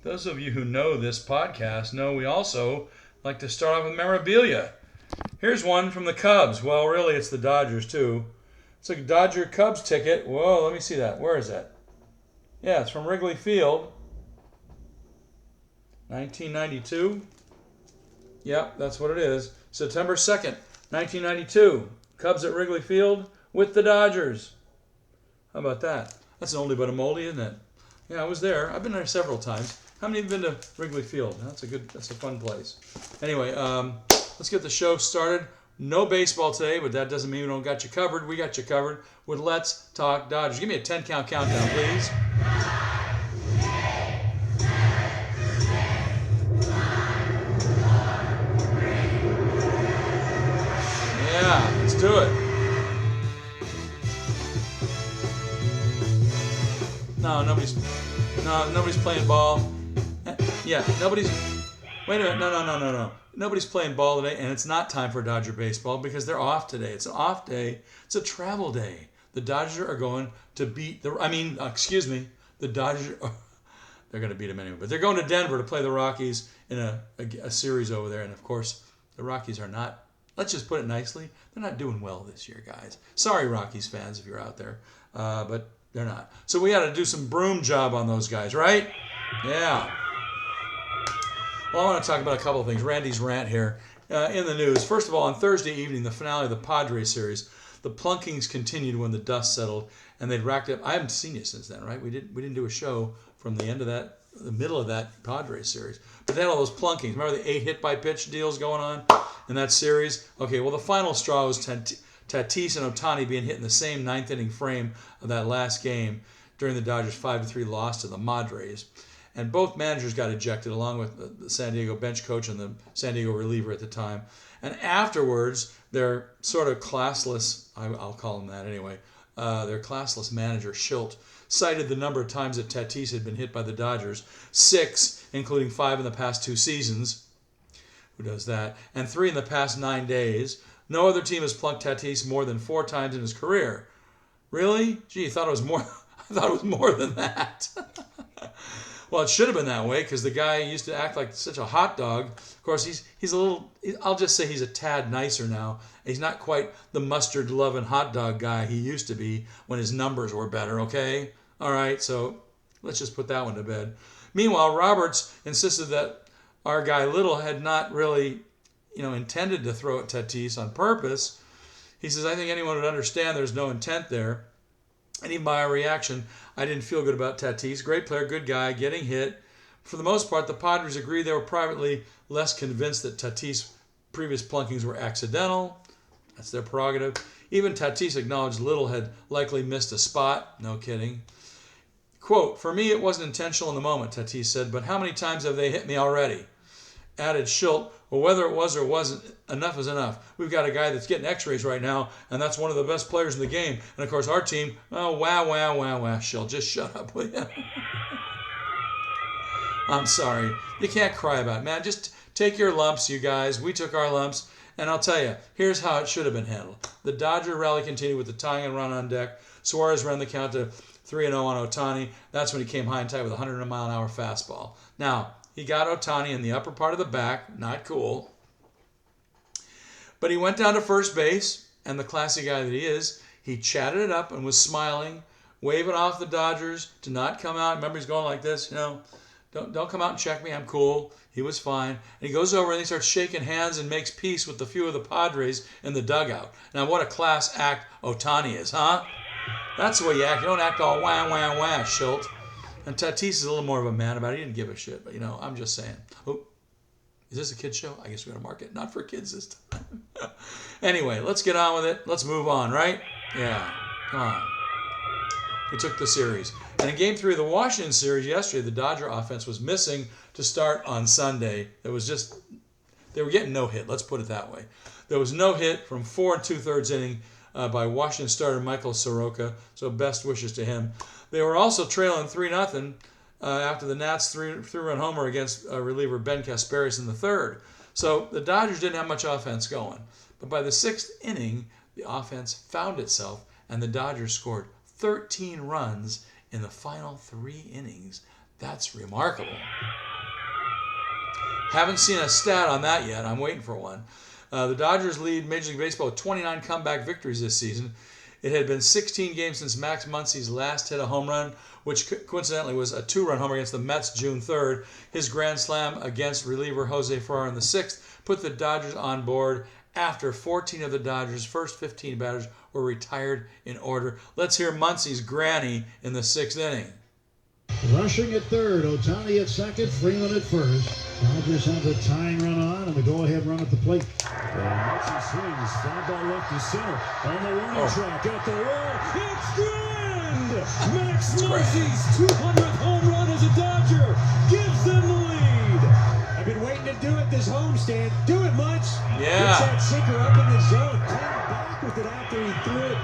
Those of you who know this podcast know we also like to start off with memorabilia. Here's one from the Cubs. Well, really, it's the Dodgers, too. It's a Dodger Cubs ticket. Whoa, let me see that. Where is that? Yeah, it's from Wrigley Field. 1992. Yep, that's what it is. September 2nd, 1992. Cubs at Wrigley Field with the Dodgers. How about that? That's an oldie but a moldie, isn't it? Yeah, I was there. I've been there several times. How many have been to Wrigley Field? That's a fun place. Anyway, let's get the show started. No baseball today, but that doesn't mean we don't got you covered. We got you covered with Let's Talk Dodgers. Give me a 10-count countdown, please. Yeah, let's do it. No, nobody's playing ball. Yeah, wait a minute, no. Nobody's playing ball today, and it's not time for Dodger baseball because they're off today. It's an off day. It's a travel day. The Dodgers are going to beat the Dodgers, they're going to beat them anyway, but they're going to Denver to play the Rockies in a series over there, and of course, the Rockies are not, let's just put it nicely, they're not doing well this year, guys. Sorry, Rockies fans, if you're out there, but they're not. So we got to do some broom job on those guys, right? Yeah. Well, I want to talk about a couple of things. Randy's rant here in the news. First of all, on Thursday evening, the finale of the Padres series, the plunkings continued when the dust settled, and they'd racked up. I haven't seen you since then, right? We didn't do a show from the middle of that Padres series, but they had all those plunkings. Remember the 8 hit-by-pitch deals going on in that series? Okay, well, the final straw was Tatis and Ohtani being hit in the same ninth-inning frame of that last game during the Dodgers' 5-3 loss to the Padres. And both managers got ejected, along with the San Diego bench coach and the San Diego reliever at the time. And afterwards, their sort of classless, I'll call him that anyway, their classless manager, Schilt, cited the number of times that Tatis had been hit by the Dodgers, 6, including 5 in the past 2 seasons. Who does that? And 3 in the past 9 days. No other team has plunked Tatis more than 4 times in his career. Really? Gee, I thought it was more. I thought it was more than that. Well, it should have been that way because the guy used to act like such a hot dog. Of course, he's a little, I'll just say he's a tad nicer now. He's not quite the mustard-loving hot dog guy he used to be when his numbers were better, okay? All right, so let's just put that one to bed. Meanwhile, Roberts insisted that our guy Little had not really, intended to throw at Tatis on purpose. He says, I think anyone would understand there's no intent there. And even by our reaction, I didn't feel good about Tatis. Great player, good guy, getting hit. For the most part, the Padres agreed they were privately less convinced that Tatis' previous plunkings were accidental. That's their prerogative. Even Tatis acknowledged Little had likely missed a spot. No kidding. Quote, for me, it wasn't intentional in the moment, Tatis said, but how many times have they hit me already? Added Schilt, well, whether it was or wasn't, enough is enough. We've got a guy that's getting x-rays right now, and that's one of the best players in the game. And, of course, our team, oh, wow, Schilt, just shut up, will you? I'm sorry. You can't cry about it, man. Just take your lumps, you guys. We took our lumps, and I'll tell you, here's how it should have been handled. The Dodger rally continued with the tying and run on deck. Suarez ran the count to 3-0 on Ohtani. That's when he came high and tight with a 100-mile-an-hour fastball. Now, he got Ohtani in the upper part of the back. Not cool. But he went down to first base, and the classy guy that he is, he chatted it up and was smiling, waving off the Dodgers to not come out. Remember, he's going like this, don't come out and check me. I'm cool. He was fine. And he goes over and he starts shaking hands and makes peace with a few of the Padres in the dugout. Now, what a class act Ohtani is, huh? That's the way you act. You don't act all wah, Schilt. And Tatis is a little more of a man about it. He didn't give a shit, but, I'm just saying. Oh, is this a kid's show? I guess we're going to mark it. Not for kids this time. Anyway, let's get on with it. Let's move on, right? Yeah, come on. We took the series. And in Game 3 of the Washington series yesterday, the Dodger offense was missing to start on Sunday. They were getting no hit. Let's put it that way. There was no hit from 4 2/3 inning by Washington starter Michael Soroka, so best wishes to him. They were also trailing 3-0 after the Nats three-run homer against reliever Ben Kasparis in the third. So the Dodgers didn't have much offense going. But by the 6th inning, the offense found itself, and the Dodgers scored 13 runs in the final 3 innings. That's remarkable. Haven't seen a stat on that yet. I'm waiting for one. The Dodgers lead Major League Baseball with 29 comeback victories this season. It had been 16 games since Max Muncy's last hit a home run, which coincidentally was a 2-run homer against the Mets June 3rd. His grand slam against reliever Jose Ferrer in the 6th put the Dodgers on board after 14 of the Dodgers' first 15 batters were retired in order. Let's hear Muncy's granny in the 6th inning. Rushing at third, Ohtani at second, Freeman at first. Dodgers have the tying run on and the go-ahead run at the plate. Muncy swings, fly ball left to center. On the warning track, at the wall, it's grand! Max Muncy's 200th home run as a Dodger gives them the lead. I've been waiting to do it this homestand. Do it, Munch. Yeah. Gets that sinker up in the zone. Came back with it after he threw it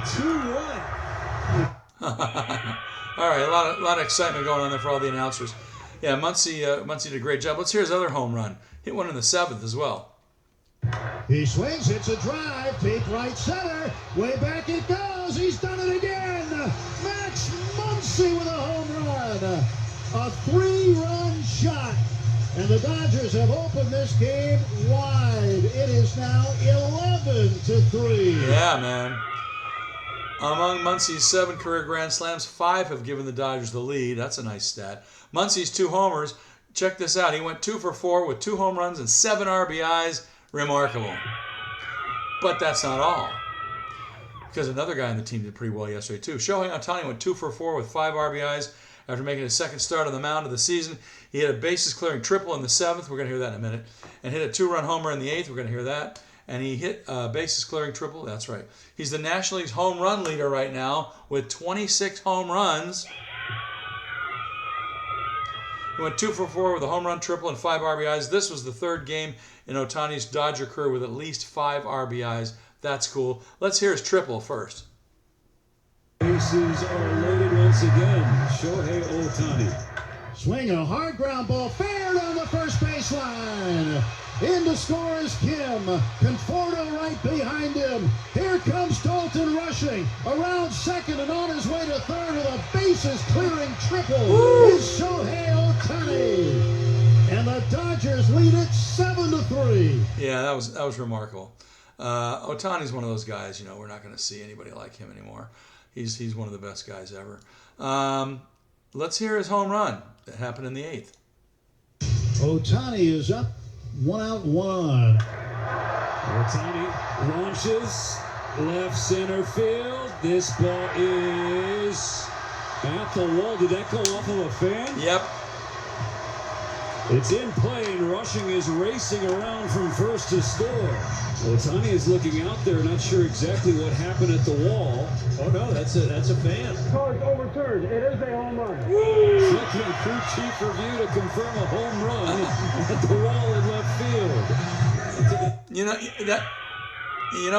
2-1. All right, a lot of excitement going on there for all the announcers. Yeah, Muncy did a great job. Let's hear his other home run. Hit one in the 7th as well. He swings, hits a drive, deep right center. Way back it goes. He's done it again. Max Muncy with a home run. A 3-run shot. And the Dodgers have opened this game wide. It is now 11-3. Yeah, man. Among Muncy's 7 career grand slams, 5 have given the Dodgers the lead. That's a nice stat. Muncy's 2 homers. Check this out. He went 2 for 4 with 2 home runs and 7 RBIs. Remarkable. But that's not all. Because another guy on the team did pretty well yesterday, too. Shohei Ohtani went 2 for 4 with 5 RBIs after making his second start on the mound of the season. He hit a bases-clearing triple in the 7th. We're going to hear that in a minute. And hit a 2-run homer in the 8th. We're going to hear that. And he hit a bases-clearing triple. That's right. He's the National League's home run leader right now with 26 home runs. He went 2 for 4 with a home run triple and 5 RBIs. This was the 3rd game in Ohtani's Dodger career with at least 5 RBIs. That's cool. Let's hear his triple first. Bases are loaded once again. Shohei Ohtani. Swing a hard ground ball, fair down the first baseline. In to score is Kim. Conforto right behind him. Here comes Dalton rushing. Around second and on his way to third with a bases clearing triple. Is Shohei Ohtani. And the Dodgers lead it 7-3. Yeah, that was remarkable. Ohtani's one of those guys, we're not going to see anybody like him anymore. He's one of the best guys ever. Let's hear his home run that happened in the 8th. Ohtani is up. 1 out, 1. Ohtani launches left center field. This ball is at the wall. Did that go off of a fan? Yep. It's in play, and Rushing is racing around from first to score. Ohtani is looking out there, not sure exactly what happened at the wall. Oh no, that's a fan. Card overturned. It is a home run. Checking crew chief review to confirm a home run at the wall in left field.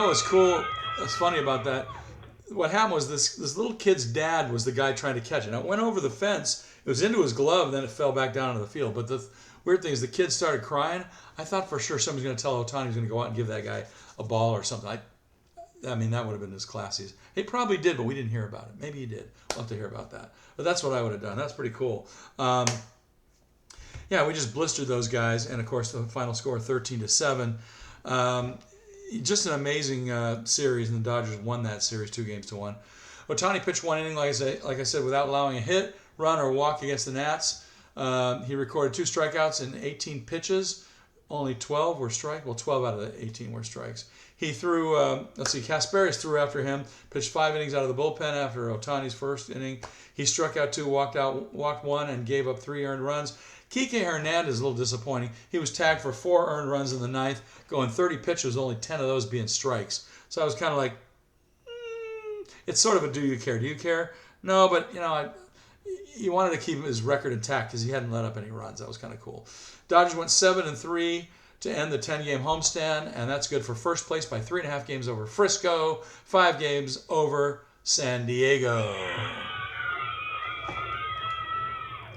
What's cool? What's funny about that? What happened was this little kid's dad was the guy trying to catch it. Now, it went over the fence. It was into his glove, then it fell back down into the field. But the weird thing is the kid started crying. I thought for sure somebody's going to tell Ohtani he's going to go out and give that guy a ball or something. I mean, that would have been as classy as... He probably did, but we didn't hear about it. Maybe he did. We'll have to hear about that. But that's what I would have done. That's pretty cool. We just blistered those guys. And, of course, the final score, 13-7. Just an amazing series, and the Dodgers won that series 2-1. Ohtani pitched 1 inning, like I said, without allowing a hit, run, or walk against the Nats. He recorded 2 strikeouts in 18 pitches. Only 12 were strikes. Well, 12 out of the 18 were strikes. He threw, Kasparis threw after him, pitched 5 innings out of the bullpen after Ohtani's first inning. He struck out 2, walked 1, and gave up 3 earned runs. Kike Hernandez is a little disappointing. He was tagged for 4 earned runs in the 9th, going 30 pitches, only 10 of those being strikes. So I was kind of like, it's sort of a do you care? Do you care? No, but, he wanted to keep his record intact because he hadn't let up any runs. That was kind of cool. Dodgers went 7-3 to end the 10-game homestand, and that's good for first place by 3.5 games over Frisco, 5 games over San Diego.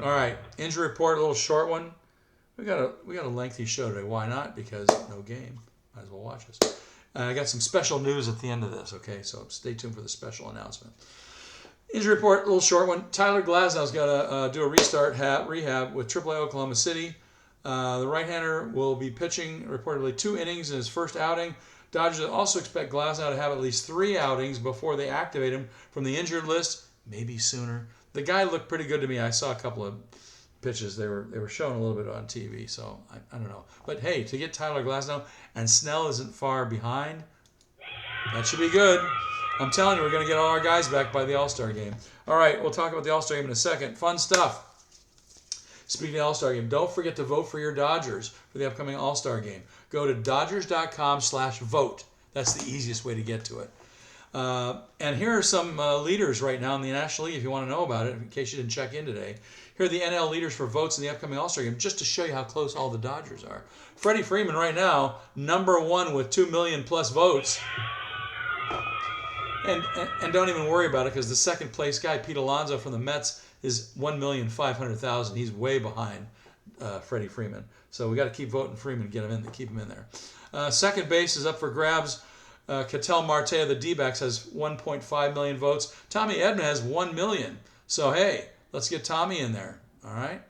All right, injury report, a little short one. We got a lengthy show today. Why not? Because no game. Might as well watch us. I got some special news at the end of this. Okay, so stay tuned for the special announcement. Injury report, a little short one. Tyler Glasnow's got to do a rehab with AAA Oklahoma City. The right-hander will be pitching reportedly 2 innings in his first outing. Dodgers also expect Glasnow to have at least 3 outings before they activate him from the injured list, maybe sooner. The guy looked pretty good to me. I saw a couple of pitches. They were showing a little bit on TV, so I don't know. But hey, to get Tyler Glasnow and Snell isn't far behind, that should be good. I'm telling you, we're going to get all our guys back by the All-Star game. All right, we'll talk about the All-Star game in a second. Fun stuff. Speaking of the All-Star game, don't forget to vote for your Dodgers for the upcoming All-Star game. Go to Dodgers.com/vote. That's the easiest way to get to it. And here are some leaders right now in the National League, if you want to know about it, in case you didn't check in today. Here are the NL leaders for votes in the upcoming All-Star game, just to show you how close all the Dodgers are. Freddie Freeman right now, #1 with 2 million plus votes. And don't even worry about it, because the second place guy, Pete Alonso from the Mets, is 1,500,000. He's way behind Freddie Freeman. So we got to keep voting Freeman, get him in, keep him in there. Second base is up for grabs. Ketel Marte of the D-backs has 1.5 million votes. Tommy Edman has 1 million. So hey, let's get Tommy in there. All right.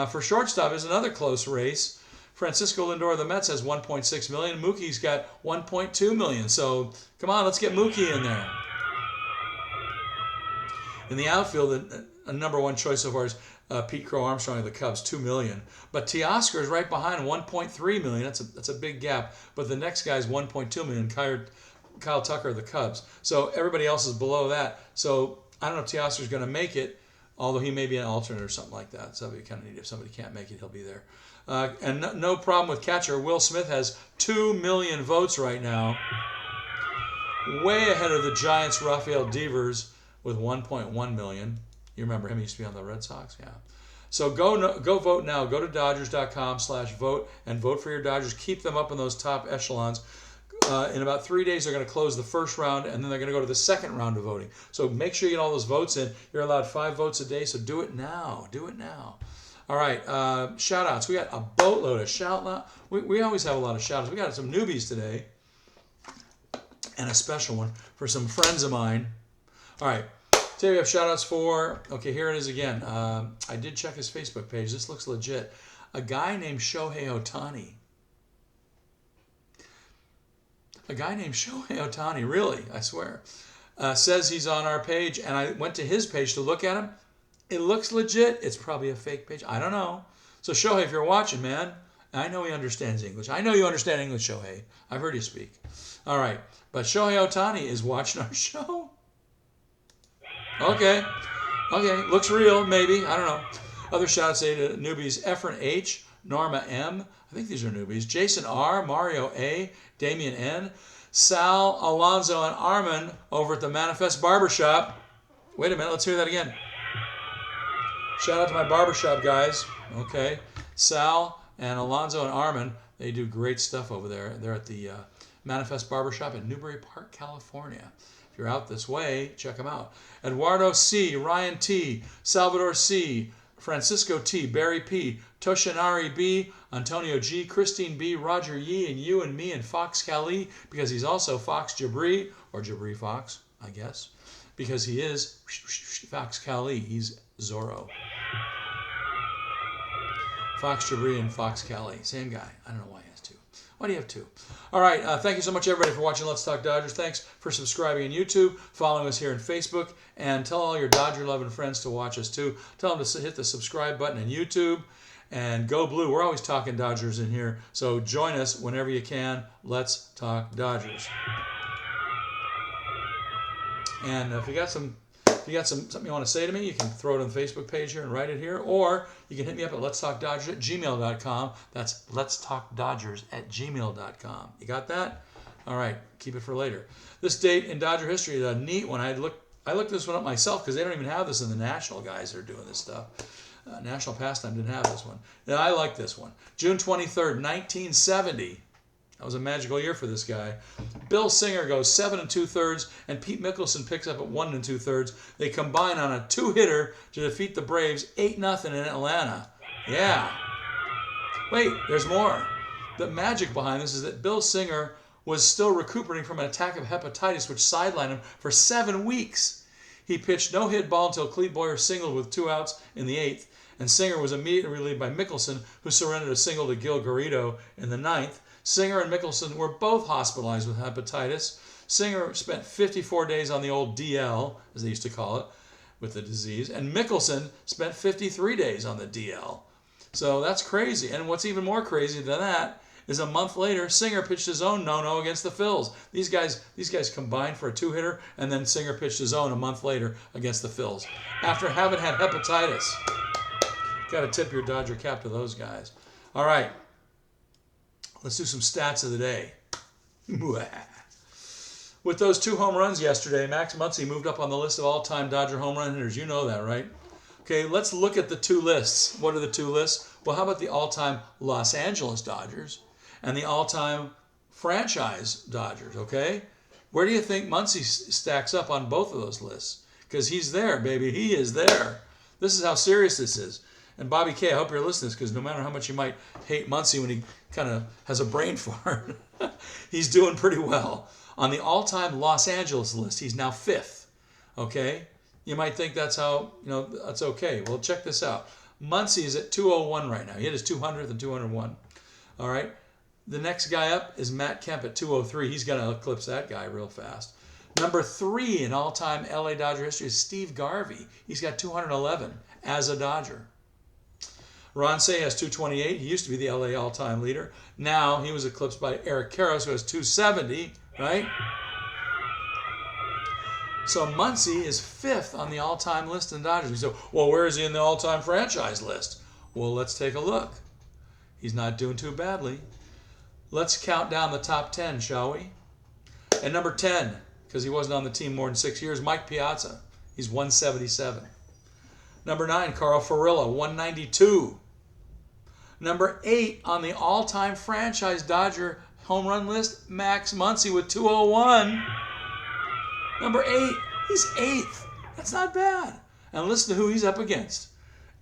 For shortstop is another close race. Francisco Lindor of the Mets has 1.6 million. Mookie's got 1.2 million. So come on, let's get Mookie in there. In the outfield, a #1 choice so far is Pete Crow Armstrong of the Cubs, 2 million. But Teoscar is right behind, 1.3 million. That's a big gap. But the next guy's 1.2 million, Kyle Tucker of the Cubs. So everybody else is below that. So I don't know if Teoscar's going to make it, although he may be an alternate or something like that. So that'd be kind of neat. If somebody can't make it, he'll be there. And no problem with catcher. Will Smith has 2 million votes right now. Way ahead of the Giants' Rafael Devers with 1.1 million. You remember him, he used to be on the Red Sox? Yeah. So go vote now. Go to Dodgers.com/vote and vote for your Dodgers. Keep them up in those top echelons. In about 3 days, they're going to close the first round, and then they're going to go to the second round of voting. So make sure you get all those votes in. You're allowed 5 votes a day, so do it now. Do it now. All right, shout-outs. We got a boatload of shout-outs. We always have a lot of shout-outs. We got some newbies today, and a special one for some friends of mine. All right, today we have shout-outs for, okay, here it is again. I did check his Facebook page. This looks legit. A guy named Shohei Ohtani. A guy named Shohei Ohtani, really, I swear, says he's on our page, and I went to his page to look at him. It looks legit. It's probably a fake page. I don't know. So, Shohei, if you're watching, man, I know he understands English. I know you understand English, Shohei. I've heard you speak. All right. But Shohei Ohtani is watching our show. Okay. Looks real, maybe. I don't know. Other shout-outs to newbies. Efren H., Norma M., I think these are newbies. Jason R., Mario A., Damian N., Sal, Alonzo, and Armin over at the Manifest Barbershop. Wait a minute. Let's hear that again. Shout out to my barbershop guys. Okay. Sal and Alonzo and Armin, they do great stuff over there. They're at the Manifest Barbershop in Newbury Park, California. If you're out this way, check them out. Eduardo C., Ryan T., Salvador C., Francisco T., Barry P., Toshinari B., Antonio G., Christine B., Roger Yee, and you and me, and Fox Cali, because he's also Fox Jabri, or Jabri Fox, I guess, because he is Fox Cali. He's Zorro. Fox Jabri and Fox Cali. Same guy. I don't know why he has 2. Why do you have 2? All right. Thank you so much, everybody, for watching Let's Talk Dodgers. Thanks for subscribing on YouTube, following us here on Facebook, and tell all your Dodger-loving friends to watch us, too. Tell them to hit the subscribe button on YouTube. And go blue. We're always talking Dodgers in here. So join us whenever you can. Let's talk Dodgers. And if you got something you want to say to me, you can throw it on the Facebook page here and write it here, or you can hit me up at letstalkdodgers@gmail.com. That's letstalkdodgers@gmail.com. You got that? All right, keep it for later. This date in Dodger history is a neat one. I looked this one up myself because they don't even have this in the national guys that are doing this stuff. National Pastime didn't have this one. Now, I like this one. June 23rd, 1970. That was a magical year for this guy. Bill Singer goes 7 2/3, and Pete Mickelson picks up at 1 2/3. They combine on a 2-hitter to defeat the Braves 8-0 in Atlanta. Yeah. Wait, there's more. The magic behind this is that Bill Singer was still recuperating from an attack of hepatitis, which sidelined him for 7 weeks. He pitched no hit ball until Clete Boyer singled with 2 outs in the 8th, and Singer was immediately relieved by Mickelson, who surrendered a single to Gil Garrido in the 9th. Singer and Mickelson were both hospitalized with hepatitis. Singer spent 54 days on the old DL, as they used to call it, with the disease, and Mickelson spent 53 days on the DL. So that's crazy. And what's even more crazy than that is a month later, Singer pitched his own no-no against the Phils. These guys combined for a 2-hitter, and then Singer pitched his own a month later against the Phils after having had hepatitis. Got to tip your Dodger cap to those guys. All right, let's do some stats of the day. With those 2 home runs yesterday, Max Muncy moved up on the list of all-time Dodger home run hitters. You know that, right? Okay, let's look at the 2 lists. What are the 2 lists? Well, how about the all-time Los Angeles Dodgers and the all-time franchise Dodgers, okay? Where do you think Muncy stacks up on both of those lists? Because he's there, baby. He is there. This is how serious this is. And Bobby K, I hope you're listening to this, because no matter how much you might hate Muncy when he kind of has a brain fart, he's doing pretty well. On the all-time Los Angeles list, he's now 5th, okay? You might think that's how, that's okay. Well, check this out. Muncy is at 201 right now. He hit his 200th and 201, all right? The next guy up is Matt Kemp at 203. He's going to eclipse that guy real fast. Number 3 in all-time LA Dodger history is Steve Garvey. He's got 211 as a Dodger. Ron Cey has 228. He used to be the LA all-time leader. Now he was eclipsed by Eric Karros, who has 270, right? So Muncy is 5th on the all-time list in Dodgers. You say, well, where is he in the all-time franchise list? Well, let's take a look. He's not doing too badly. Let's count down the top 10, shall we? At number 10, because he wasn't on the team more than 6 years, Mike Piazza. He's 177. Number 9, Carl Furillo, 192. Number 8 on the all-time franchise Dodger home run list, Max Muncy with 201. Number 8, he's 8th. That's not bad. And listen to who he's up against.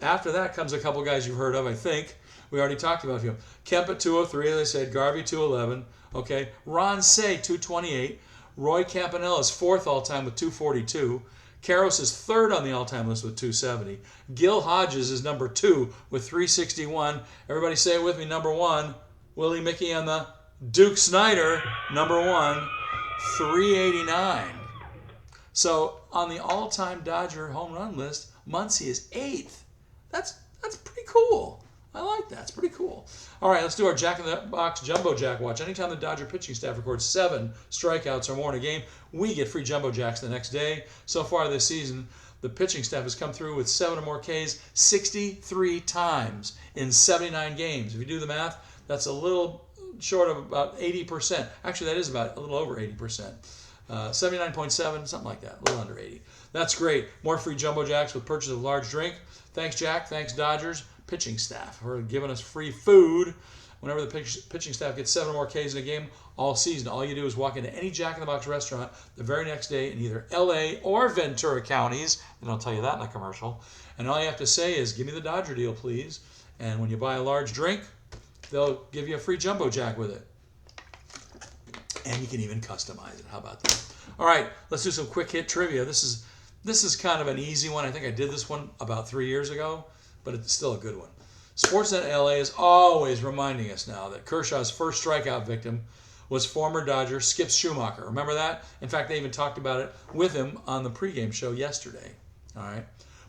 After that comes a couple guys you've heard of, I think. We already talked about him. Kemp at 203, as I said. Garvey 211. Okay. Ron Cey 228. Roy Campanella is 4th all-time with 242. Karros is 3rd on the all-time list with 270. Gil Hodges is number 2 with 361. Everybody say it with me. Number 1, Willie Mickey and the Duke Snyder. Number 1, 389. So on the all-time Dodger home run list, Muncy is 8th. That's pretty cool. I like that. It's pretty cool. All right, let's do our Jack in the Box Jumbo Jack watch. Anytime the Dodger pitching staff records 7 strikeouts or more in a game, we get free Jumbo Jacks the next day. So far this season, the pitching staff has come through with 7 or more Ks 63 times in 79 games. If you do the math, that's a little short of about 80%. Actually, that is about a little over 80%. 79.7, something like that, a little under 80. That's great. More free Jumbo Jacks with purchase of a large drink. Thanks, Jack. Thanks, Dodgers pitching staff, for giving us free food. Whenever the pitching staff gets 7 or more Ks in a game all season, all you do is walk into any Jack in the Box restaurant the very next day in either LA or Ventura counties, and I'll tell you that in a commercial, and all you have to say is, give me the Dodger deal, please. And when you buy a large drink, they'll give you a free Jumbo Jack with it. And you can even customize it. How about that? All right, let's do some quick hit trivia. This is kind of an easy one. I think I did this one about 3 years ago, but it's still a good one. Sportsnet LA is always reminding us now that Kershaw's first strikeout victim was former Dodger Skip Schumacher. Remember that? In fact, they even talked about it with him on the pregame show yesterday. All right.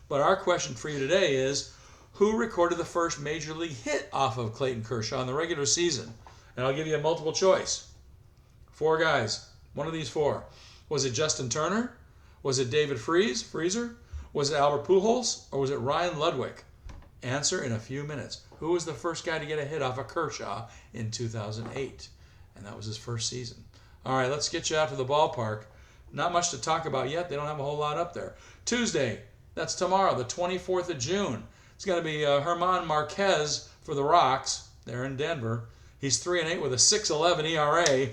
But our question for you today is, who recorded the first major league hit off of Clayton Kershaw in the regular season? And I'll give you a multiple choice. 4 guys. One of these 4. Was it Justin Turner? Was it David Freezer? Was it Albert Pujols? Or was it Ryan Ludwig? Answer in a few minutes. Who was the first guy to get a hit off of Kershaw in 2008? And that was his first season. All right, let's get you out to the ballpark. Not much to talk about yet. They don't have a whole lot up there. Tuesday, that's tomorrow, the 24th of June. It's going to be German Marquez for the Rocks. They're in Denver. He's 3-8 with a 6.11 ERA.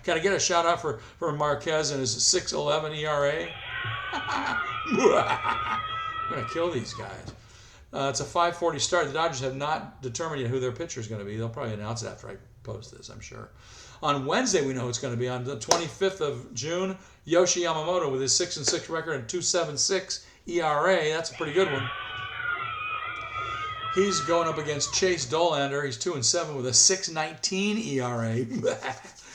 Can I get a shout out for Marquez and his 6.11 ERA? I'm going to kill these guys. It's a 5:40 start. The Dodgers have not determined yet who their pitcher is going to be. They'll probably announce it after I post this, I'm sure. On Wednesday, we know who it's going to be. On the 25th of June, Yoshi Yamamoto with his 6-6 record and 2.76 ERA. That's a pretty good one. He's going up against Chase Dollander. He's 2-7 with a 6.19 ERA.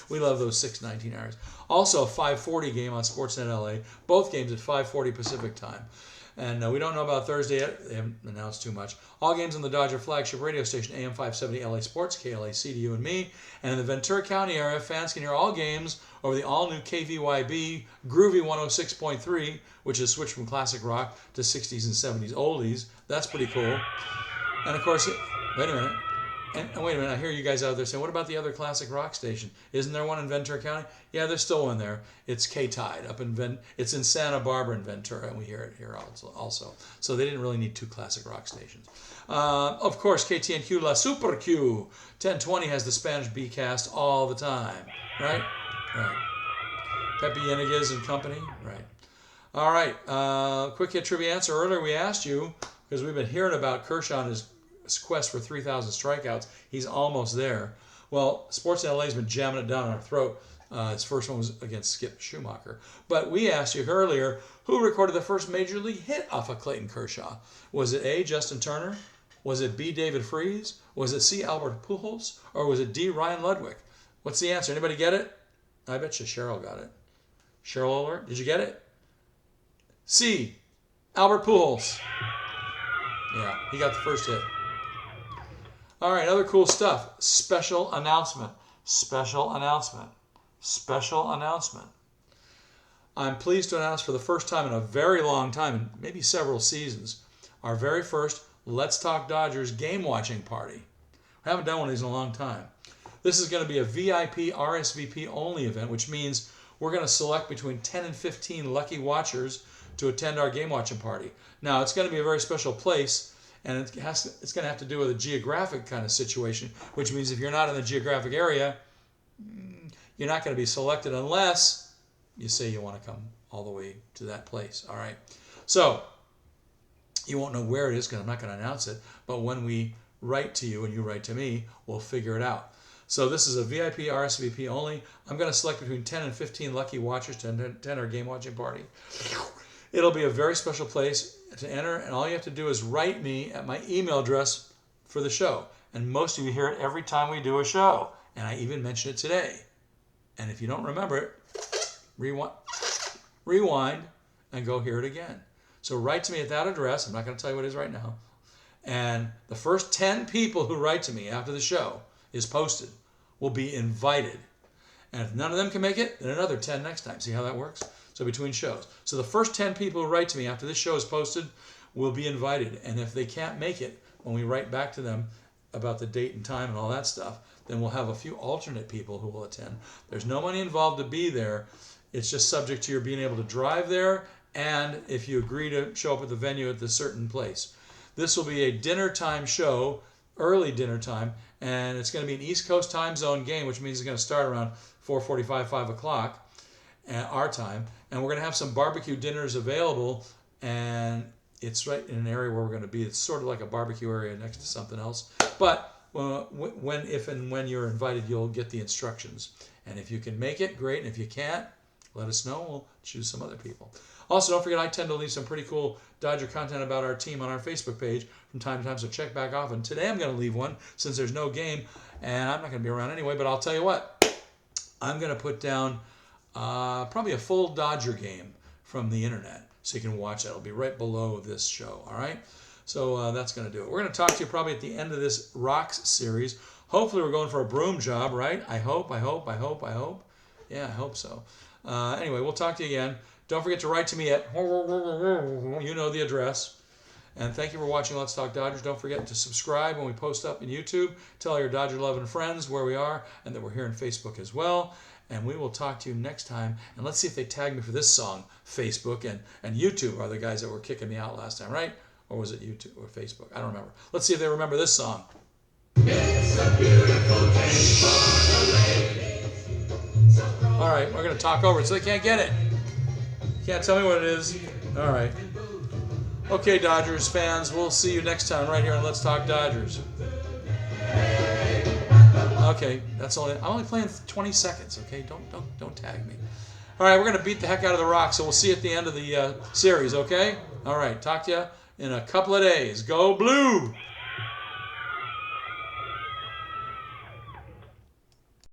We love those 6.19 ERAs. Also, a 5:40 game on Sportsnet LA. Both games at 5:40 Pacific time. And we don't know about Thursday yet. They haven't announced too much. All games on the Dodger flagship radio station, AM 570 LA Sports, KLAC to you and me. And in the Ventura County area, fans can hear all games over the all-new KVYB Groovy 106.3, which has switched from classic rock to 60s and 70s oldies. That's pretty cool. And of course, wait a minute. And wait a minute, I hear you guys out there saying, what about the other classic rock station? Isn't there one in Ventura County? Yeah, there's still one there. It's K-Tide up in it's in Santa Barbara in Ventura, and we hear it here also. So they didn't really need two classic rock stations. Of course, KTNQ La Super Q 1020 has the Spanish B-cast all the time, right? Right. Pepe Yenegas and company, right? All right, quick hit trivia answer. Earlier we asked you, because we've been hearing about Kershaw and his quest for 3,000 strikeouts. He's almost there. Well, Sportsnet LA has been jamming it down our throat. His first one was against Skip Schumacher. But we asked you earlier, who recorded the first major league hit off of Clayton Kershaw? Was it A, Justin Turner? Was it B, David Freese? Was it C, Albert Pujols? Or was it D, Ryan Ludwig? What's the answer? Anybody get it? I bet you Cheryl got it. Cheryl alert, did you get it? C, Albert Pujols. Yeah, he got the first hit. All right, other cool stuff. Special announcement. Special announcement. Special announcement. I'm pleased to announce for the first time in a very long time, and maybe several seasons, our very first Let's Talk Dodgers game watching party. We haven't done one of these in a long time. This is going to be a VIP RSVP only event, which means we're going to select between 10 and 15 lucky watchers to attend our game watching party. Now, it's going to be a very special place, and it's going to have to do with a geographic kind of situation, which means if you're not in the geographic area, you're not going to be selected unless you say you want to come all the way to that place. All right. So you won't know where it is because I'm not going to announce it. But when we write to you and you write to me, we'll figure it out. So this is a VIP RSVP only. I'm going to select between 10 and 15 lucky watchers to attend our game watching party. It'll be a very special place to enter, and all you have to do is write me at my email address for the show. And most of you hear it every time we do a show. And I even mention it today. And if you don't remember it, rewind and go hear it again. So write to me at that address. I'm not going to tell you what it is right now. And the first 10 people who write to me after the show is posted will be invited. And if none of them can make it, then another 10 next time. See how that works? So between shows. So the first 10 people who write to me after this show is posted will be invited. And if they can't make it, when we write back to them about the date and time and all that stuff, then we'll have a few alternate people who will attend. There's no money involved to be there. It's just subject to your being able to drive there and if you agree to show up at the venue at the certain place. This will be a dinner time show, early dinner time, and it's going to be an East Coast time zone game, which means it's going to start around 4:45, 5 o'clock our time. And we're going to have some barbecue dinners available, and it's right in an area where we're going to be. It's sort of like a barbecue area next to something else. But if and when you're invited, you'll get the instructions. And if you can make it, great. And if you can't, let us know. We'll choose some other people. Also, don't forget, I tend to leave some pretty cool Dodger content about our team on our Facebook page from time to time, so check back often. Today I'm going to leave one since there's no game, and I'm not going to be around anyway, but I'll tell you what. I'm going to put down probably a full Dodger game from the internet, so you can watch that. It'll be right below this show, all right? So that's going to do it. We're going to talk to you probably at the end of this Rocks series. Hopefully we're going for a broom job, right? I hope. Yeah, I hope so. Anyway, we'll talk to you again. Don't forget to write to me at, you know the address. And thank you for watching Let's Talk Dodgers. Don't forget to subscribe when we post up in YouTube. Tell your Dodger-loving friends where we are and that we're here on Facebook as well. And we will talk to you next time. And let's see if they tag me for this song. Facebook and YouTube are the guys that were kicking me out last time, right? Or was it YouTube or Facebook? I don't remember. Let's see if they remember this song. It's a beautiful day for the ladies. All right, we're going to talk over it so they can't get it. Can't tell me what it is. All right. Okay, Dodgers fans, we'll see you next time right here on Let's Talk Dodgers. All Okay, that's all. I'm only playing 20 seconds. Okay, don't tag me. All right, we're gonna beat the heck out of the Rock, so we'll see you at the end of the series. Okay. All right, talk to you in a couple of days. Go Blue!